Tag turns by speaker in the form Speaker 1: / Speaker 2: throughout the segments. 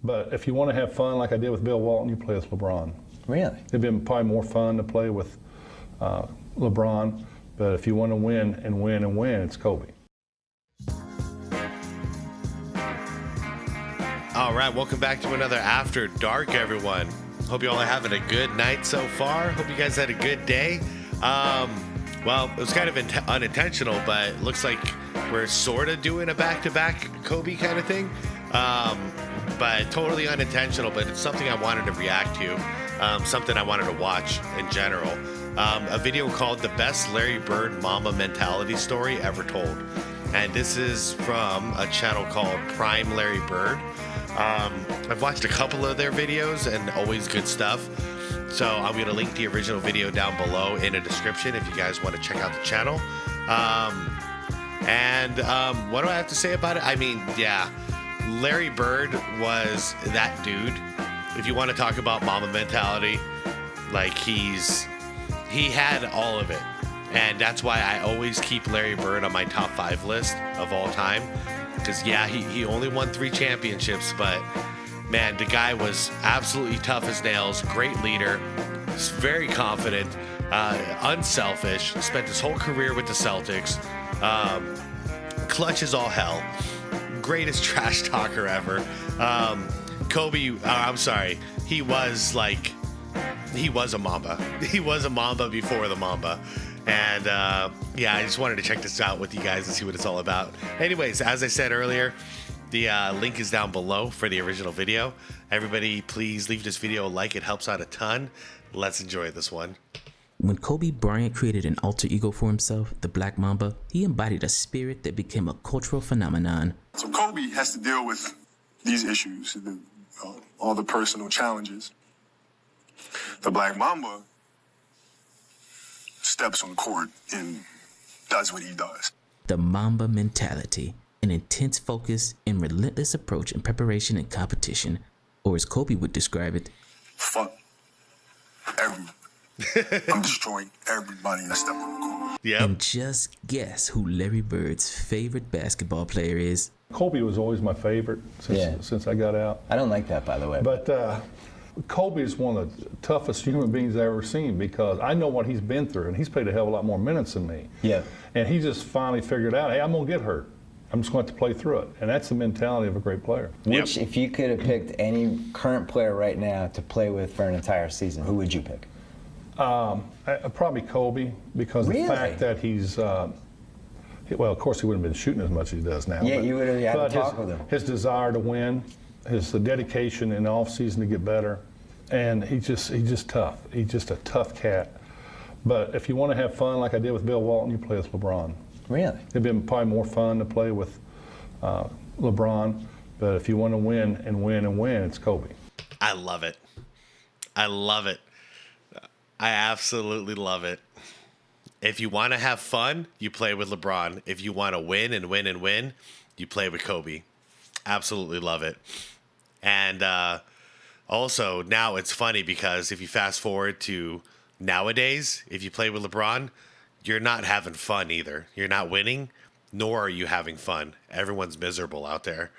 Speaker 1: But if you want to have fun like I did with Bill Walton, you play with LeBron.
Speaker 2: Really?
Speaker 1: It'd been probably more fun to play with LeBron, but if you want to win and win and win, it's Kobe.
Speaker 3: All right, welcome back to another After Dark, everyone. Hope you all are having a good night so far. Hope you guys had a good day. Well, it was kind of unintentional, but it looks like we're sort of doing a back-to-back Kobe kind of thing. But totally unintentional, but it's something I wanted to react to, something I wanted to watch in general. A video called The Best Larry Bird Mamba Mentality Story Ever Told. And this is from a channel called Prime Larry Bird. I've watched a couple of their videos and always good stuff. So I'm going to link the original video down below in the description if you guys want to check out the channel. What do I have to say about it? I mean, yeah, Larry Bird was that dude. If you want to talk about Mamba mentality, like he had all of it. And that's why I always keep Larry Bird on my top 5 list of all time. Because, yeah, he only won 3 championships, but, man, the guy was absolutely tough as nails, great leader, very confident, unselfish, spent his whole career with the Celtics, clutch as all hell, greatest trash talker ever. Kobe, I'm sorry, he was a Mamba. He was a Mamba before the Mamba. And, yeah, I just wanted to check this out with you guys and see what it's all about. Anyways, as I said earlier, the link is down below for the original video. Everybody, please leave this video a like. It helps out a ton. Let's enjoy this one.
Speaker 4: When Kobe Bryant created an alter ego for himself, the Black Mamba, he embodied a spirit that became a cultural phenomenon.
Speaker 5: So Kobe has to deal with these issues, all the personal challenges. The Black Mamba steps on court and does what he does.
Speaker 4: The Mamba mentality, an intense focus and relentless approach in preparation and competition, or as Kobe would describe it,
Speaker 5: fuck everyone. I'm destroying everybody that steps on the court.
Speaker 3: Yep.
Speaker 4: And just guess who Larry Bird's favorite basketball player is.
Speaker 1: Kobe was always my favorite since I got out.
Speaker 2: I don't like that, by the way.
Speaker 1: But Kobe is one of the toughest human beings I've ever seen because I know what he's been through, and he's played a hell of a lot more minutes than me.
Speaker 2: Yeah.
Speaker 1: And he just finally figured out, hey, I'm going to get hurt. I'm just going to have to play through it. And that's the mentality of a great player.
Speaker 2: Which, if you could have picked any current player right now to play with for an entire season, who would you pick?
Speaker 1: Probably Kobe, because
Speaker 2: Really?
Speaker 1: the fact that he's, well, of course he wouldn't have been shooting as much as he does now.
Speaker 2: Yeah,
Speaker 1: but,
Speaker 2: you would have had
Speaker 1: but
Speaker 2: to talk with him.
Speaker 1: His desire to win, his dedication in the offseason to get better, and he's just tough. He's just a tough cat. But if you want to have fun like I did with Bill Walton, you play with LeBron.
Speaker 2: Really?
Speaker 1: It'd been probably more fun to play with LeBron, but if you want to win and win and win, it's Kobe.
Speaker 3: I love it. I love it. I absolutely love it. If you want to have fun, you play with LeBron. If you want to win and win and win, you play with Kobe. Absolutely love it. And also, now it's funny because if you fast forward to nowadays, if you play with LeBron, you're not having fun either. You're not winning, nor are you having fun. Everyone's miserable out there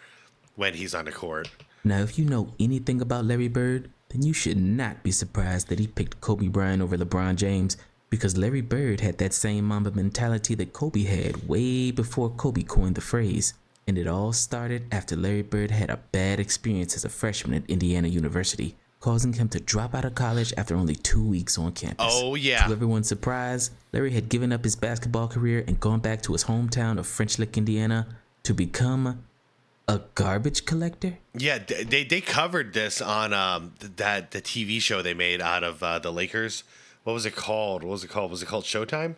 Speaker 3: when he's on the court.
Speaker 4: Now, if you know anything about Larry Bird, then you should not be surprised that he picked Kobe Bryant over LeBron James, because Larry Bird had that same Mamba mentality that Kobe had way before Kobe coined the phrase. And it all started after Larry Bird had a bad experience as a freshman at Indiana University, causing him to drop out of college after only 2 weeks on campus.
Speaker 3: Oh, yeah.
Speaker 4: To everyone's surprise, Larry had given up his basketball career and gone back to his hometown of French Lick, Indiana, to become a garbage collector?
Speaker 3: Yeah, they covered this on the TV show they made out of the Lakers. What was it called? Was it called Showtime?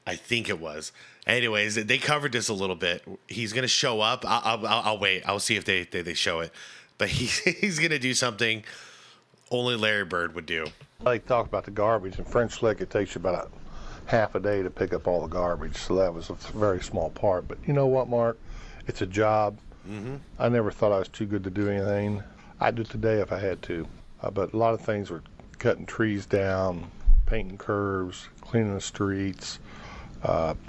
Speaker 3: I think it was. Anyways, they covered this a little bit. He's gonna show up. I'll wait. I'll see if they show it. But he's gonna do something only Larry Bird would do.
Speaker 6: They talk about the garbage. In French Lick, it takes you about half a day to pick up all the garbage. So that was a very small part. But you know what, Mark? It's a job. Mm-hmm. I never thought I was too good to do anything. I'd do it today if I had to. But a lot of things were cutting trees down, painting curves, cleaning the streets,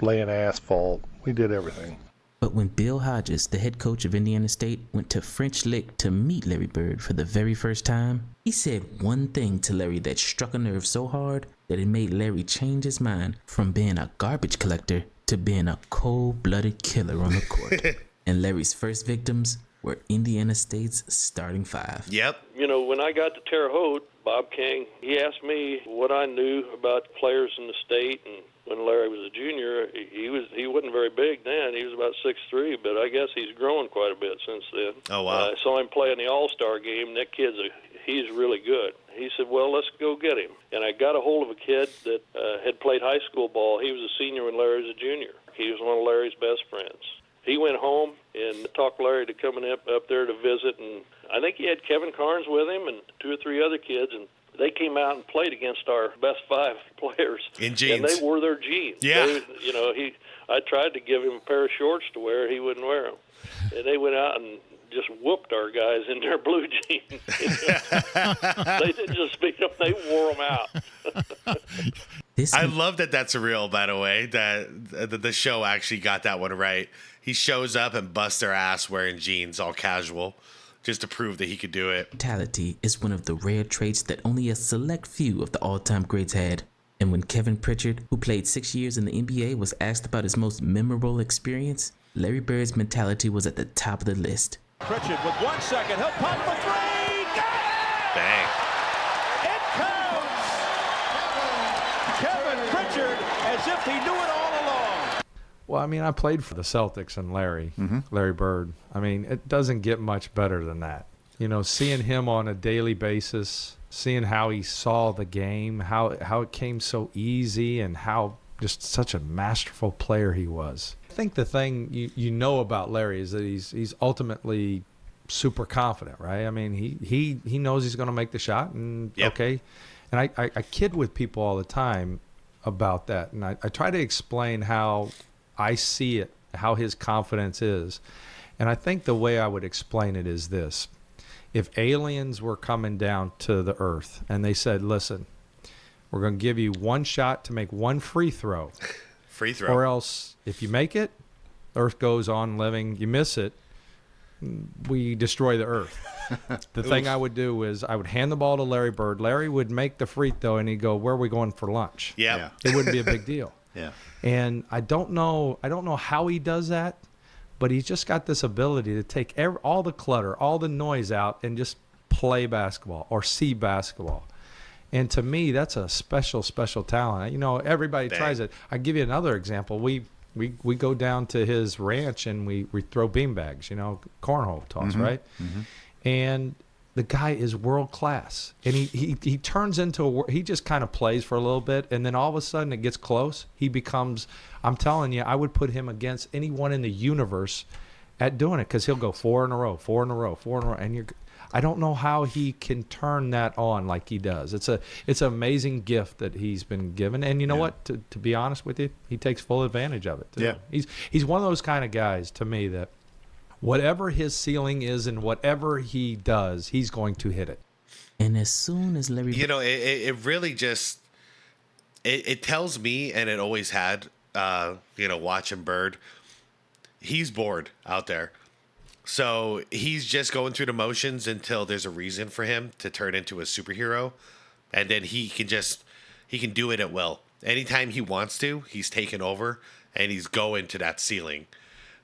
Speaker 6: laying asphalt. We did everything.
Speaker 4: But when Bill Hodges, the head coach of Indiana State, went to French Lick to meet Larry Bird for the very first time, he said one thing to Larry that struck a nerve so hard that it made Larry change his mind from being a garbage collector to being a cold-blooded killer on the court. And Larry's first victims were Indiana State's starting five.
Speaker 3: Yep.
Speaker 7: You know, when I got to Terre Haute, Bob King, he asked me what I knew about players in the state, and when Larry was a junior, he wasn't very big then. He was about 6'3", but I guess he's grown quite a bit since then.
Speaker 3: Oh, wow.
Speaker 7: I saw him play in the All-Star game, and that he's really good. He said, well, let's go get him. And I got a hold of a kid that had played high school ball. He was a senior when Larry was a junior. He was one of Larry's best friends. He went home and talked Larry to coming up there to visit, and I think he had Kevin Carnes with him and 2 or 3 other kids, and they came out and played against our best 5 players.
Speaker 3: In jeans.
Speaker 7: And they wore their jeans.
Speaker 3: Yeah.
Speaker 7: I tried to give him a pair of shorts to wear. He wouldn't wear them. And they went out and just whooped our guys in their blue jeans. They didn't just beat them, they wore them out.
Speaker 3: I love that that's real, by the way, that the show actually got that one right. He shows up and busts their ass wearing jeans, all casual, just to prove that he could do it.
Speaker 4: Mentality is one of the rare traits that only a select few of the all-time greats had. And when Kevin Pritchard, who played 6 years in the NBA, was asked about his most memorable experience, Larry Bird's mentality was at the top of the list.
Speaker 8: Pritchard with 1 second, he'll pop for 3, got it!
Speaker 3: Bang.
Speaker 8: It counts! Kevin Pritchard, as if he knew it all along.
Speaker 9: Well, I mean, I played for the Celtics and Larry Bird. I mean, it doesn't get much better than that. You know, seeing him on a daily basis, seeing how he saw the game, how it came so easy, and how just such a masterful player he was. I think the thing you know about Larry is that he's ultimately super confident, right? I mean, he knows he's going to make the shot, and okay. And I kid with people all the time about that, and I try to explain how I see it, how his confidence is. And I think the way I would explain it is this. If aliens were coming down to the earth and they said, listen, we're going to give you 1 shot to make 1 free throw.
Speaker 3: Free throw.
Speaker 9: Or else, if you make it, Earth goes on living. You miss it, we destroy the Earth. The thing I would do is I would hand the ball to Larry Bird. Larry would make the free throw, and he'd go, where are we going for lunch?
Speaker 3: Yeah.
Speaker 9: It wouldn't be a big deal.
Speaker 10: Yeah.
Speaker 9: And I don't know how he does that, but he's just got this ability to take all the clutter, all the noise out, and just play basketball or see basketball. And to me, that's a special, special talent. You know, everybody tries it. I'll give you another example. We go down to his ranch and we throw beanbags, you know, cornhole toss, right? Mm-hmm. And the guy is world class. And he turns into he just kind of plays for a little bit, and then all of a sudden it gets close. He becomes, I'm telling you, I would put him against anyone in the universe at doing it, because he'll go 4 in a row, 4 in a row, 4 in a row, and I don't know how he can turn that on like he does. It's an amazing gift that he's been given, and you know what? To be honest with you, he takes full advantage of it too.
Speaker 10: Yeah.
Speaker 9: He's one of those kind of guys to me that whatever his ceiling is and whatever he does, he's going to hit it.
Speaker 4: And as soon as Larry,
Speaker 3: You know, it really just it tells me, and it always had, watching Bird, he's bored out there. So he's just going through the motions until there's a reason for him to turn into a superhero. And then he can do it at will. Anytime he wants to, he's taking over and he's going to that ceiling.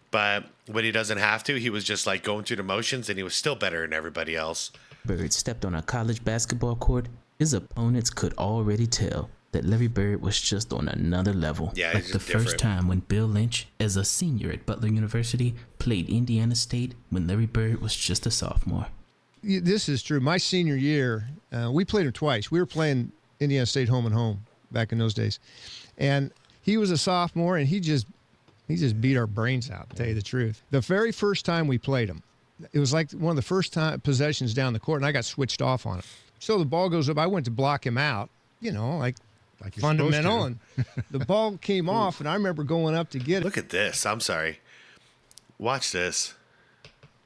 Speaker 3: But when he doesn't have to, he was just like going through the motions, and he was still better than everybody else.
Speaker 4: Bird stepped on a college basketball court, his opponents could already tell that Larry Bird was just on another level.
Speaker 3: Yeah,
Speaker 4: like
Speaker 3: he's
Speaker 4: the
Speaker 3: just
Speaker 4: first
Speaker 3: different.
Speaker 4: time when Bill Lynch, as a senior at Butler University, played Indiana State when Larry Bird was just a sophomore.
Speaker 11: This is true. My senior year, we played him twice. We were playing Indiana State home and home back in those days. And he was a sophomore, and he just beat our brains out, to tell you the truth. The very first time we played him, it was like one of the first possessions down the court, and I got switched off on it. So the ball goes up. I went to block him out, like
Speaker 10: you're
Speaker 11: fundamental, and
Speaker 10: supposed
Speaker 11: the ball came off, and I remember going up to get it.
Speaker 3: Look at this. I'm sorry. Watch this.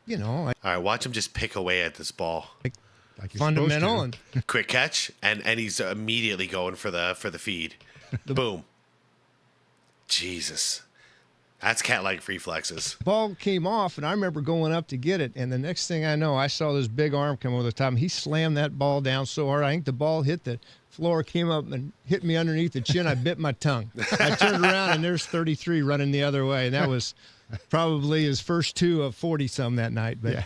Speaker 11: Like
Speaker 3: All right, watch him just pick away at this ball.
Speaker 10: you're
Speaker 11: fundamental,
Speaker 10: supposed
Speaker 11: and
Speaker 3: Quick catch, and he's immediately going for the feed. Boom. Jesus. That's cat-like reflexes.
Speaker 11: Ball came off, and I remember going up to get it, and the next thing I know, I saw this big arm come over the top, and he slammed that ball down so hard, I think the ball hit the floor, came up and hit me underneath the chin. I bit my tongue. I turned around, and there's 33 running the other way, and that was probably his first 2 of 40-some that night. But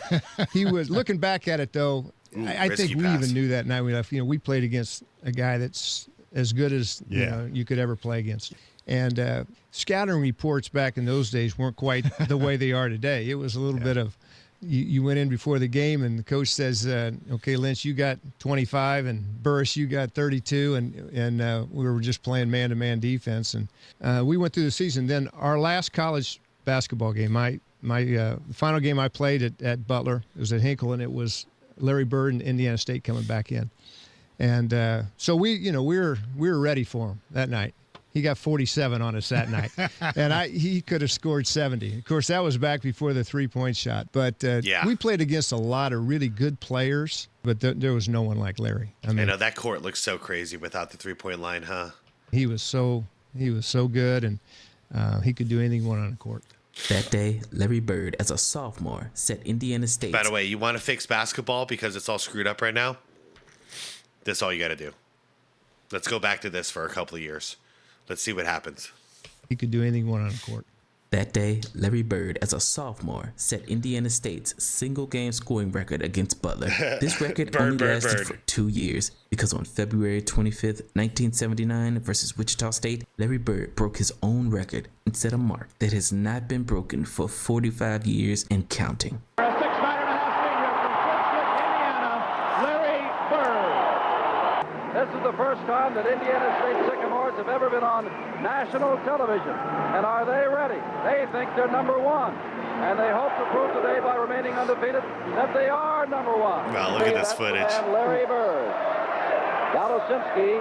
Speaker 11: he was, looking back at it, though, I think we even knew that night we left. We played against a guy that's as good as you could ever play against. And scouting reports back in those days weren't quite the way they are today. It was a little bit of, you went in before the game and the coach says, okay, Lynch, you got 25, and Burris, you got 32, and we were just playing man-to-man defense. And we went through the season. Then our last college basketball game, my final game I played at Butler, it was at Hinkle, and it was Larry Bird and Indiana State coming back in. And so we were ready for him that night. He got 47 on us that night, and he could have scored 70. Of course, that was back before the three-point shot. But we played against a lot of really good players, but there was no one like Larry.
Speaker 3: I know that court looks so crazy without the three-point line, huh?
Speaker 11: He was so good, and he could do anything he wanted on the court.
Speaker 4: That day, Larry Bird, as a sophomore, set Indiana State.
Speaker 3: By the way, you want to fix basketball because it's all screwed up right now? That's all you got to do. Let's go back to this for a couple of years. Let's see what happens.
Speaker 11: He could do anything he wanted on the court.
Speaker 4: That day, Larry Bird, as a sophomore, set Indiana State's single-game scoring record against Butler. This record only lasted for 2 years, because on February 25th, 1979, versus Wichita State, Larry Bird broke his own record and set a mark that has not been broken for 45 years and counting.
Speaker 8: This is the first time that Indiana State Sycamores have ever been on national television. And are they ready? They think they're number one. And they hope to prove today by remaining undefeated that they are number one.
Speaker 3: Wow, look at this footage.
Speaker 8: And Larry Bird. Galosinski.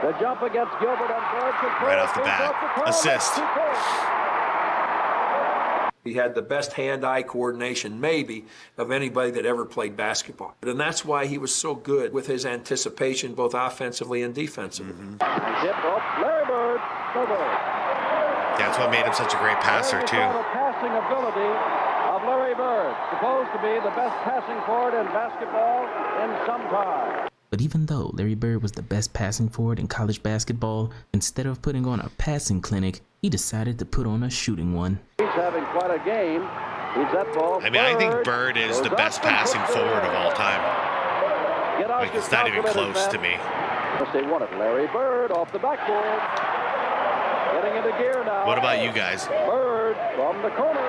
Speaker 8: The jump against Gilbert and Bird.
Speaker 3: Right off the bat. Assist.
Speaker 10: He had the best hand-eye coordination, maybe, of anybody that ever played basketball. And that's why he was so good with his anticipation, both offensively and defensively.
Speaker 8: Larry Bird.
Speaker 3: That's what made him such a great passer, too.
Speaker 8: The passing ability of Larry Bird, supposed to be the best passing forward in basketball in some time.
Speaker 4: But even though Larry Bird was the best passing forward in college basketball, instead of putting on a passing clinic, he decided to put on a shooting one.
Speaker 8: He's having quite a game. He's that ball.
Speaker 3: I mean, I think Bird is the best passing forward of all time. Like, it's not even close to me.
Speaker 8: They won it. Larry Bird off the backboard. Getting into gear now.
Speaker 3: What about you guys?
Speaker 8: Bird from the corner.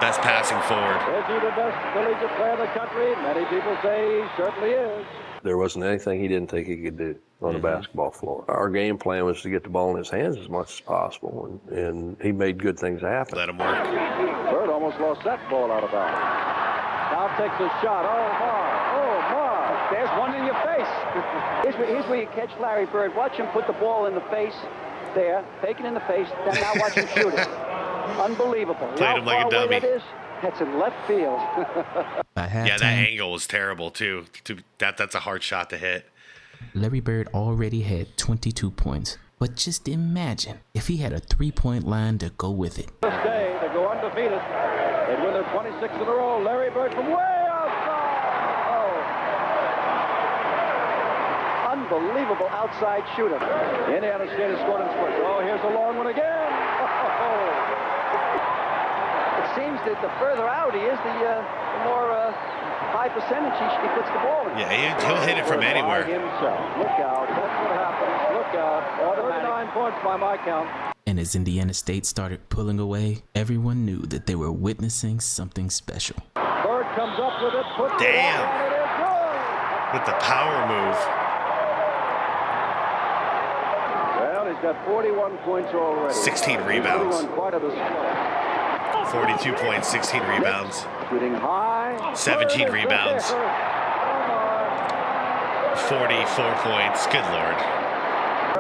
Speaker 3: Best passing forward.
Speaker 8: Is he the best collegiate player in the country? Many people say he certainly is.
Speaker 12: There wasn't anything he didn't think he could do on the basketball floor. Our game plan was to get the ball in his hands as much as possible, and he made good things happen.
Speaker 3: Let him work.
Speaker 8: Bird almost lost that ball out of bounds. Now takes a shot. Oh, my.
Speaker 13: There's one in your face. Here's where you catch Larry Bird. Watch him put the ball in the face. There, take it in the face. Then now watch him shoot it. Unbelievable.
Speaker 3: Played him like a dummy.
Speaker 13: That's in left field.
Speaker 3: Yeah, that angle was terrible, too. That's a hard shot to hit.
Speaker 4: Larry Bird already had 22 points. But just imagine if he had a three-point line to go with it.
Speaker 8: This day, they go undefeated. They win their 26th in a row. Larry Bird from way outside.
Speaker 13: Oh. Unbelievable outside shooter.
Speaker 8: Indiana State has scored in spurts. Oh, here's a long one again.
Speaker 13: It seems that the further out he is, the more high percentage he puts the ball in.
Speaker 3: Yeah, he'll hit it from anywhere.
Speaker 8: Look out. That's what happens. Look out. 39 points by my count.
Speaker 4: And as Indiana State started pulling away, everyone knew that they were witnessing something special.
Speaker 8: Bird comes up with it.
Speaker 3: Damn. With the power move.
Speaker 8: Well, he's got 41 points already.
Speaker 3: 16 rebounds. 42
Speaker 8: 42
Speaker 3: points, 16 rebounds.
Speaker 8: Shooting high.
Speaker 3: 17 rebounds. 44 points. Good Lord.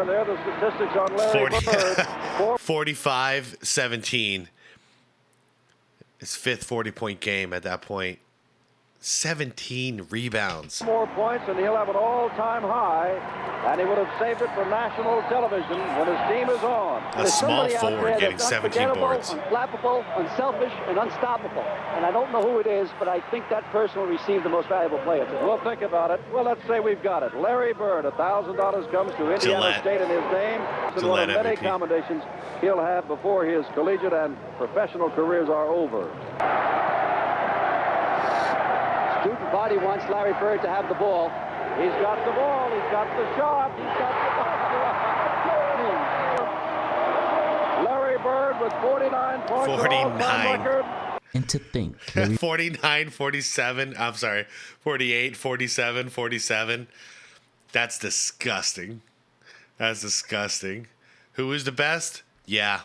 Speaker 8: There are the statistics on Larry Bird.
Speaker 3: 45-17. His fifth 40-point game at that point. 17 rebounds.
Speaker 8: More points, and he'll have an all-time high, and he would have saved it for national television when his team is on.
Speaker 3: A small forward getting 17 boards.
Speaker 13: Unflappable, unselfish, and unstoppable. And I don't know who it is, but I think that person will receive the most valuable player.
Speaker 8: We'll think about it. Well, let's say we've got it. Larry Bird, $1,000 comes to Indiana
Speaker 3: Gillette.
Speaker 8: State in his name. It's one of many
Speaker 3: MVP.
Speaker 8: commendations he'll have before his collegiate and professional careers are over.
Speaker 13: Student body wants Larry Bird to have the ball.
Speaker 8: He's got the ball. He's got the shot. He's got the Larry Bird with 49 points.
Speaker 3: 49.
Speaker 8: Record.
Speaker 4: And to think, Larry
Speaker 3: 49, 47. I'm sorry. 48, 47, 47. That's disgusting. That's disgusting. Who is the best? Yeah.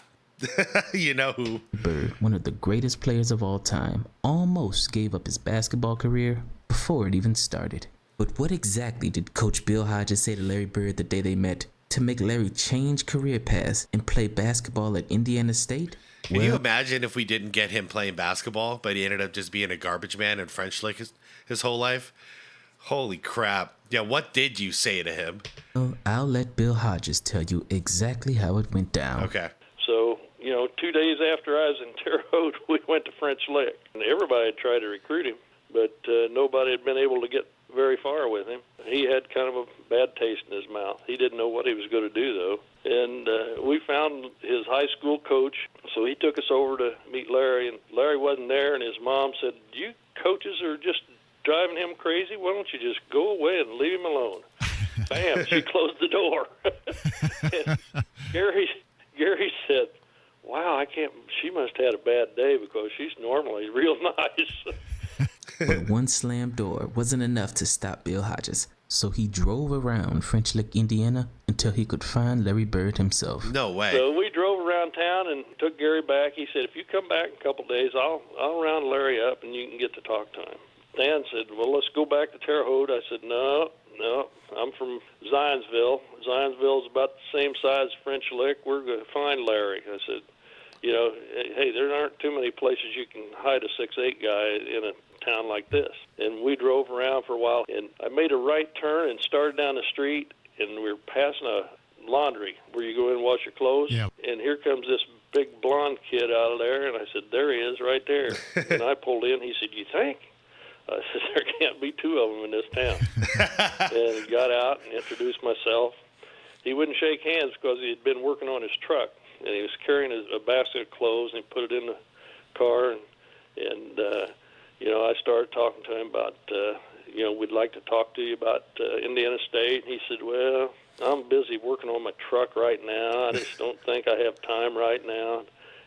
Speaker 3: You know who.
Speaker 4: Bird, one of the greatest players of all time, almost gave up his basketball career before it even started. But what exactly did Coach Bill Hodges say to Larry Bird the day they met to make Larry change career paths and play basketball at Indiana State?
Speaker 3: Can you imagine if we didn't get him playing basketball, but he ended up just being a garbage man in French Lick his whole life? Holy crap. Yeah, what did you say to him?
Speaker 4: Well, I'll let Bill Hodges tell you exactly how it went down.
Speaker 3: Okay.
Speaker 7: So, 2 days after I was in Terre Haute, we went to French Lick. And everybody had tried to recruit him, but nobody had been able to get very far with him. He had kind of a bad taste in his mouth. He didn't know what he was going to do, though. And we found his high school coach, so he took us over to meet Larry, and Larry wasn't there, and his mom said, "You coaches are just driving him crazy. Why don't you just go away and leave him alone?" Bam, she closed the door. And Gary said, "Wow, she must have had a bad day because she's normally real nice."
Speaker 4: But one slam door wasn't enough to stop Bill Hodges, so he drove around French Lick, Indiana, until he could find Larry Bird himself.
Speaker 3: No way.
Speaker 7: So we drove around town and took Gary back. He said, "If you come back in a couple of days, I'll round Larry up and you can get to talk to him." Dan said, "Well, let's go back to Terre Haute." I said, No, I'm from Zionsville. Zionsville's about the same size as French Lick. We're going to find Larry." I said, hey, there aren't too many places you can hide a 6'8" guy in a town like this. And we drove around for a while, and I made a right turn and started down the street, and we were passing a laundry where you go in and wash your clothes.
Speaker 14: Yeah.
Speaker 7: And here comes this big blonde kid out of there, and I said, "There he is right there." And I pulled in. He said, "You think?" I said, "There can't be two of them in this town." And he got out and introduced myself. He wouldn't shake hands because he had been working on his truck, and he was carrying a basket of clothes, and he put it in the car, and I started talking to him about, we'd like to talk to you about Indiana State. And he said, "Well, I'm busy working on my truck right now. I just don't think I have time right now."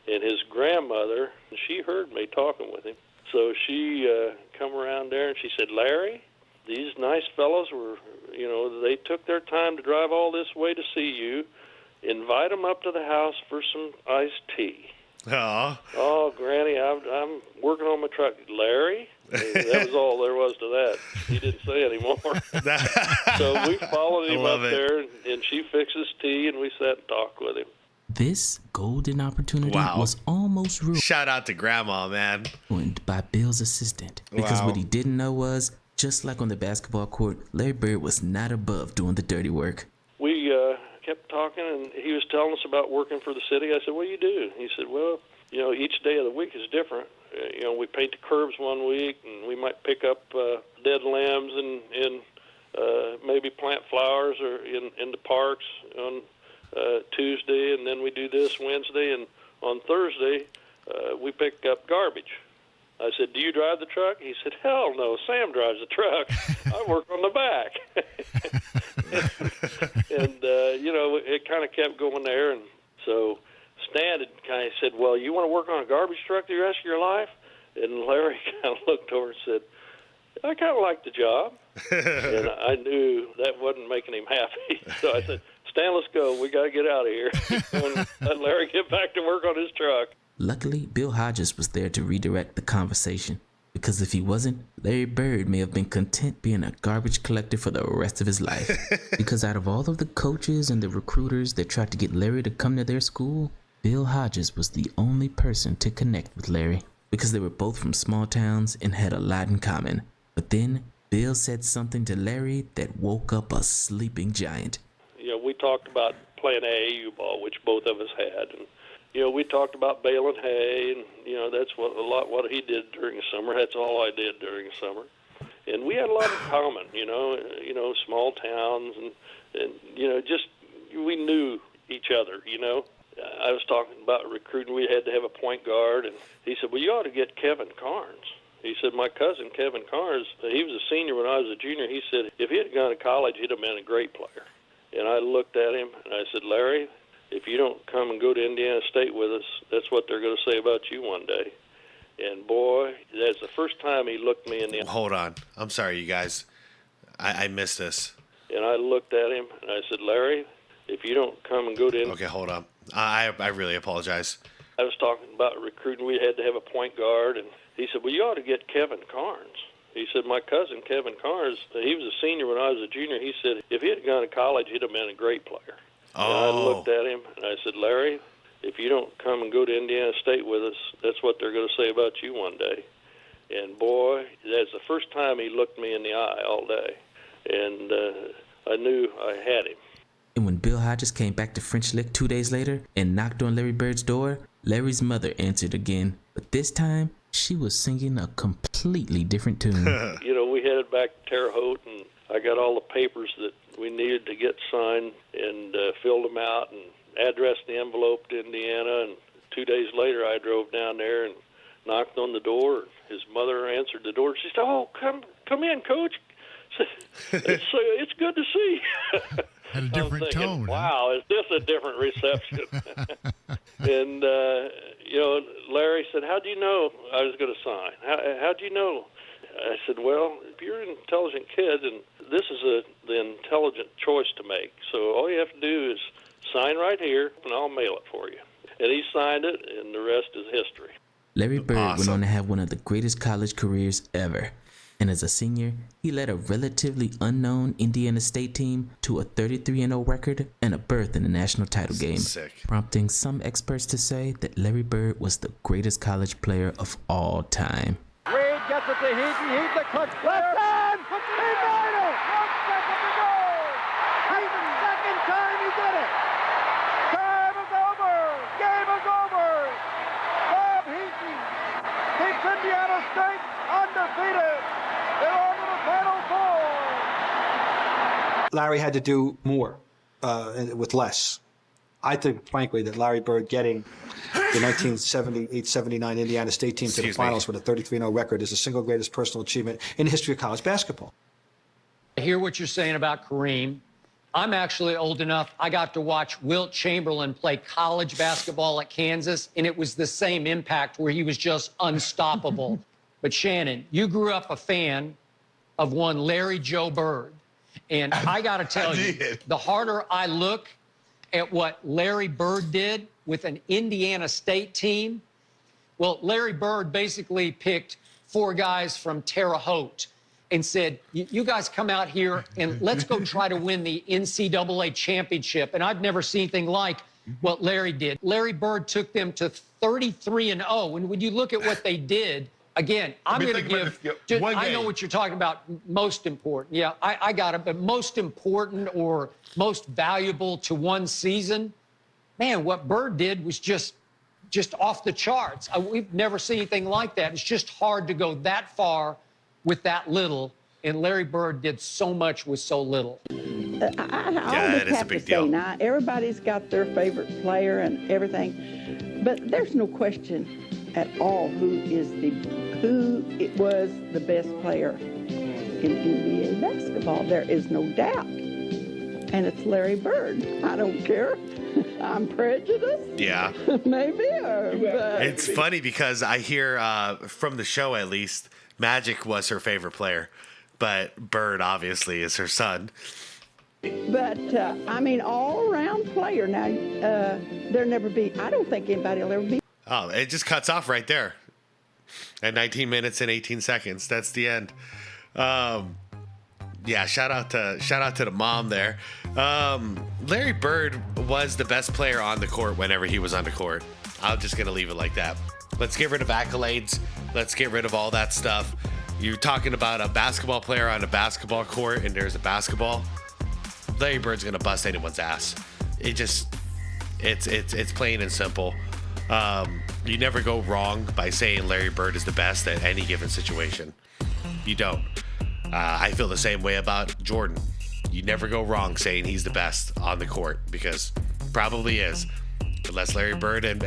Speaker 7: And his grandmother, she heard me talking with him. So she come around there and she said, "Larry, these nice fellows were, they took their time to drive all this way to see you. Invite them up to the house for some iced tea." "Oh, Granny, I'm working on my truck." "Larry?" That was all there was to that. He didn't say anymore. So we followed him up there, and she fixed his tea, and we sat and talked with him.
Speaker 4: This golden opportunity was almost ruined.
Speaker 3: Shout out to Grandma, man.
Speaker 4: Ruined by Bill's assistant. Because what he didn't know was, just like on the basketball court, Larry Bird was not above doing the dirty work.
Speaker 7: We kept talking, and he was telling us about working for the city. I said, "What do you do?" He said, "Well, each day of the week is different. We paint the curbs one week, and we might pick up dead limbs and maybe plant flowers or in the parks on Tuesday, and then we do this Wednesday, and on Thursday we pick up garbage." I said, "Do you drive the truck?" He said, "Hell no, Sam drives the truck. I work on the back." And it kind of kept going there, and so Stan had kind of said, "Well, you want to work on a garbage truck the rest of your life?" And Larry kind of looked over and said, "I kind of like the job." And I knew that wasn't making him happy. So I said, "Stan, let's go. We got to get out of here." And let Larry get back to work on his truck.
Speaker 4: Luckily, Bill Hodges was there to redirect the conversation. Because if he wasn't, Larry Bird may have been content being a garbage collector for the rest of his life. Because out of all of the coaches and the recruiters that tried to get Larry to come to their school, Bill Hodges was the only person to connect with Larry. Because they were both from small towns and had a lot in common. But then Bill said something to Larry that woke up a sleeping giant.
Speaker 7: We talked about playing AAU ball, which both of us had, and we talked about baling hay, and that's what he did during the summer. That's all I did during the summer, and we had a lot in common. Small towns, and just we knew each other. I was talking about recruiting. We had to have a point guard, and he said, "Well, you ought to get Kevin Carnes." He said, "My cousin Kevin Carnes, he was a senior when I was a junior. He said if he had gone to college, he'd have been a great player." And I looked at him and I said, "Larry, if you don't come and go to Indiana State with us, that's what they're going to say about you one day." And boy, that's the first time he looked me in the eye.
Speaker 3: Hold on. I'm sorry, you guys. I missed this.
Speaker 7: And I looked at him and I said, "Larry, if you don't come and go to Indiana..."
Speaker 3: Okay, hold on. I really apologize.
Speaker 7: I was talking about recruiting. We had to have a point guard, and he said, "Well, you ought to get Kevin Carnes." He said, "My cousin Kevin Carnes, he was a senior when I was a junior. He said if he had gone to college, he'd have been a great player." And I looked at him and I said, "Larry, if you don't come and go to Indiana State with us, that's what they're going to say about you one day." And boy, that's the first time he looked me in the eye all day, and I knew I had him.
Speaker 4: And when Bill Hodges came back to French Lick 2 days later and knocked on Larry Bird's door, Larry's mother answered again, but this time she was singing a completely different tune.
Speaker 7: We headed back to Terre Haute, and I got all the papers that we needed to get signed and filled them out and addressed the envelope to Indiana. And 2 days later, I drove down there and knocked on the door. His mother answered the door. She said, "Oh, come in, Coach. It's good to see."
Speaker 14: Had a different tone.
Speaker 7: Wow, is this a different reception? And Larry said, "How'd you know I was going to sign? How'd you know?" I said, "Well, if you're an intelligent kid, and this is the intelligent choice to make, so all you have to do is sign right here, and I'll mail it for you." And he signed it, and the rest is history.
Speaker 4: Larry Bird went on to have one of the greatest college careers ever. And as a senior, he led a relatively unknown Indiana State team to a 33-0 record and a berth in the national title game, prompting some experts to say that Larry Bird was the greatest college player of all time.
Speaker 8: Reed gets it to Heaton. Heaton, the clutch player. He made it! 1 second to go! Heaton, second time he did it! Time is over! Game is over! Bob Heaton keeps Indiana State undefeated! They're on to the Final Four!
Speaker 15: Larry had to do more with less. I think, frankly, that Larry Bird getting the 1978-79 Indiana State team to the finals with a 33-0 record is the single greatest personal achievement in the history of college basketball.
Speaker 16: I hear what you're saying about Kareem. I'm actually old enough, I got to watch Wilt Chamberlain play college basketball at Kansas, and it was the same impact where he was just unstoppable. But Shannon, you grew up a fan of one Larry Joe Bird. And I got to tell you, the harder I look at what Larry Bird did with an Indiana State team, well, Larry Bird basically picked 4 guys from Terre Haute and said, you guys come out here and let's go try to win the NCAA championship. And I've never seen anything like what Larry did. Larry Bird took them to 33-0. And when you look at what they did, again, I'm going to give, I know what you're talking about, most important. Yeah, I got it. But most important or most valuable to one season, man, what Bird did was just off the charts. We've never seen anything like that. It's just hard to go that far with that little. And Larry Bird did so much with so little.
Speaker 17: I always have to say now, everybody's got their favorite player and everything, but there's no question at all who it was the best player in NBA basketball. There is no doubt. And it's Larry Bird. I don't care. I'm prejudiced.
Speaker 3: Yeah.
Speaker 17: Maybe. But
Speaker 3: it's funny because I hear from the show, at least, Magic was her favorite player, but Bird obviously is her son.
Speaker 17: But, I mean, all-around player. Now, I don't think anybody will ever be.
Speaker 3: Oh, it just cuts off right there. At 19 minutes and 18 seconds. That's the end. Yeah, shout out to the mom there. Larry Bird was the best player on the court whenever he was on the court. I'm just going to leave it like that. Let's get rid of accolades. Let's get rid of all that stuff. You're talking about a basketball player on a basketball court, and there's a basketball. Larry Bird's gonna bust anyone's ass. It's plain and simple. You never go wrong by saying Larry Bird is the best at any given situation. You don't. I feel the same way about Jordan. You never go wrong saying he's the best on the court, because probably is. Unless Larry Bird and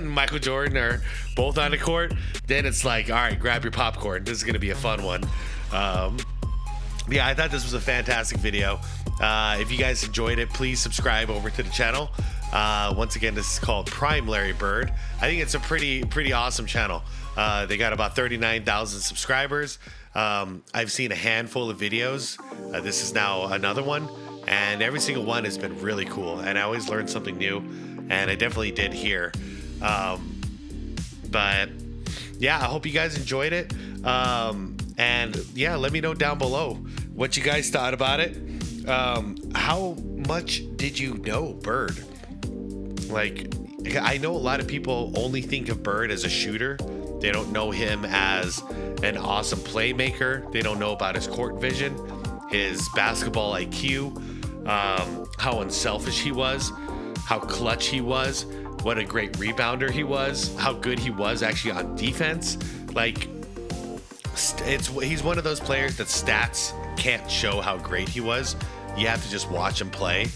Speaker 3: Michael Jordan are both on the court, then it's like, all right, grab your popcorn. This is going to be a fun one. Yeah, I thought this was a fantastic video. If you guys enjoyed it, please subscribe over to the channel. Once again, this is called Prime Larry Bird. I think it's a pretty awesome channel. They got about 39,000 subscribers. I've seen a handful of videos. This is now another one, and every single one has been really cool, and I always learn something new, and I definitely did here. But yeah, I hope you guys enjoyed it. And yeah, let me know down below what you guys thought about it. How much did you know Bird? Like, I know a lot of people only think of Bird as a shooter. They don't know him as an awesome playmaker. They don't know about his court vision, his basketball IQ, how unselfish he was, how clutch he was, what a great rebounder he was, how good he was actually on defense. Like, he's one of those players that stats can't show how great he was. You have to just watch him play,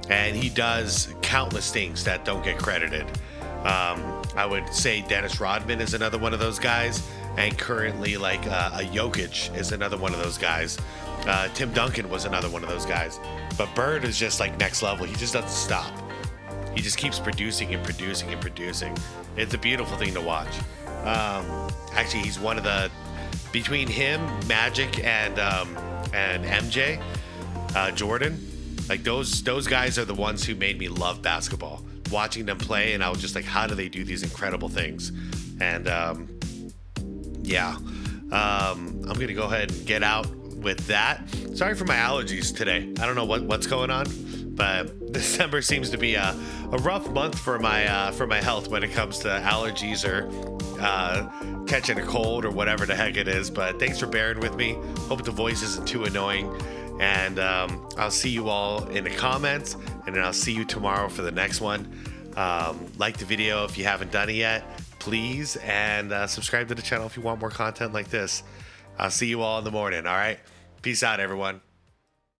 Speaker 3: and he does countless things that don't get credited. I would say Dennis Rodman is another one of those guys, and currently like a Jokic is another one of those guys. Tim Duncan was another one of those guys. But Bird is just like next level. He just doesn't stop. He just keeps producing and producing and producing. It's a beautiful thing to watch. Actually, he's one of the, between him, Magic, and MJ, Jordan, like those guys are the ones who made me love basketball. Watching them play, and I was just like, how do they do these incredible things? And yeah, I'm gonna go ahead and get out with that. Sorry for my allergies today. I don't know what's going on, but December seems to be a rough month for my health when it comes to allergies or catching a cold or whatever the heck it is. But thanks for bearing with me. Hope the voice isn't too annoying. And I'll see you all in the comments, and then I'll see you tomorrow for the next one. Like the video if you haven't done it yet, please, and subscribe to the channel if you want more content like this. I'll see you all in the morning. All right, peace out, everyone.